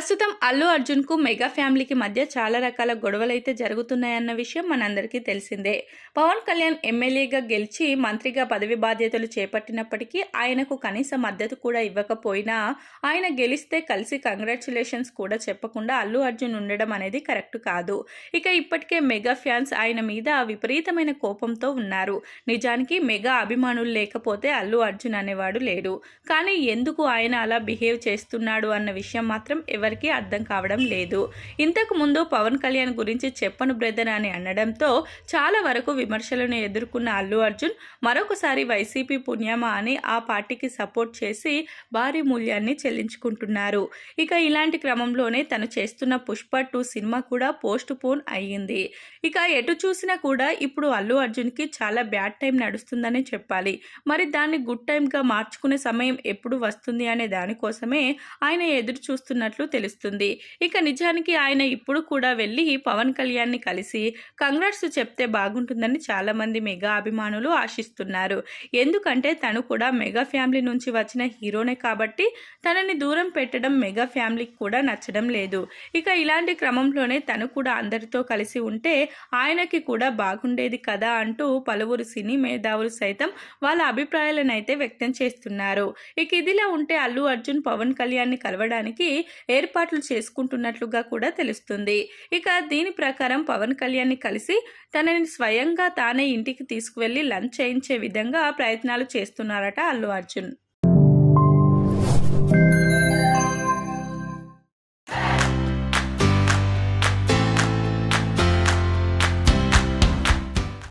ప్రస్తుతం అల్లు అర్జున్‌కు మెగా ఫ్యామిలీకి మధ్య చాలా రకాల గొడవలైతే జరుగుతున్నాయన్న విషయం మనందరికీ తెలిసిందే. పవన్ కళ్యాణ్ ఎమ్మెల్యేగా గెలిచి మంత్రిగా పదవి బాధ్యతలు చేపట్టినప్పటికీ ఆయనకు కనీస మద్దతు కూడా ఇవ్వకపోయినా, ఆయన గెలిస్తే కలిసి కంగ్రాచ్యులేషన్స్ కూడా చెప్పకుండా అల్లు అర్జున్ ఉండడం అనేది కరెక్ట్ కాదు. ఇక ఇప్పటికే మెగా ఫ్యాన్స్ ఆయన మీద విపరీతమైన కోపంతో ఉన్నారు. నిజానికి మెగా అభిమానులు లేకపోతే అల్లు అర్జున్ అనేవాడు లేడు. కానీ ఎందుకు ఆయన అలా బిహేవ్ చేస్తున్నాడు అన్న విషయం మాత్రం ఎవరికీ అర్థం కావడం లేదు. ఇంతకు ముందు పవన్ కళ్యాణ్ గురించి చెప్పను బ్రదర్ అని అనడంతో చాలా వరకు విమర్శలను ఎదుర్కొన్న అల్లు అర్జున్ మరొకసారి వైసీపీ పుణ్యమా అని ఆ పార్టీకి సపోర్ట్ చేసి భారీ మూల్యాన్ని చెల్లించుకుంటున్నారు. ఇక ఇలాంటి క్రమంలోనే తను చేస్తున్న పుష్ప 2 సినిమా కూడా పోస్ట్ పోన్ అయ్యింది. ఇక ఎటు చూసినా కూడా ఇప్పుడు అల్లు అర్జున్కి చాలా బ్యాడ్ టైం నడుస్తుందని చెప్పాలి. మరి దాన్ని గుడ్ టైంగా మార్చుకునే సమయం ఎప్పుడు వస్తుంది అనే దానికోసమే ఆయన ఎదురు చూస్తున్నట్లు తెలుస్తుంది. ఇక నిజానికి ఆయన ఇప్పుడు కూడా వెళ్ళి పవన్ కళ్యాణ్ని కలిసి కంగ్రాట్స్ చెప్తే బాగుంటుందని చాలామంది మెగా అభిమానులు ఆశిస్తున్నారు. ఎందుకంటే తను కూడా మెగా ఫ్యామిలీ నుంచి వచ్చిన హీరోనే కాబట్టి తనని దూరం పెట్టడం మెగా ఫ్యామిలీకి కూడా నచ్చడం లేదు. ఇక ఇలాంటి క్రమంలోనే తను కూడా అందరితో కలిసి ఉంటే ఆయనకి కూడా బాగుండేది కదా అంటూ పలువురు సినీ మేధావులు సైతం వాళ్ళ అభిప్రాయాలను అయితే వ్యక్తం చేస్తున్నారు. ఇక ఇదిలా ఉంటే అల్లు అర్జున్ పవన్ కళ్యాణ్ని కలవడానికి ఏర్పాట్లు చేసుకుంటున్నట్లుగా కూడా తెలుస్తుంది. ఇక దీని ప్రకారం పవన్ కళ్యాణ్ని కలిసి తనని స్వయంగా తానే ఇంటికి తీసుకువెళ్లి లంచ్ చేయించే విధంగా ప్రయత్నాలు చేస్తున్నారట అల్లు అర్జున్.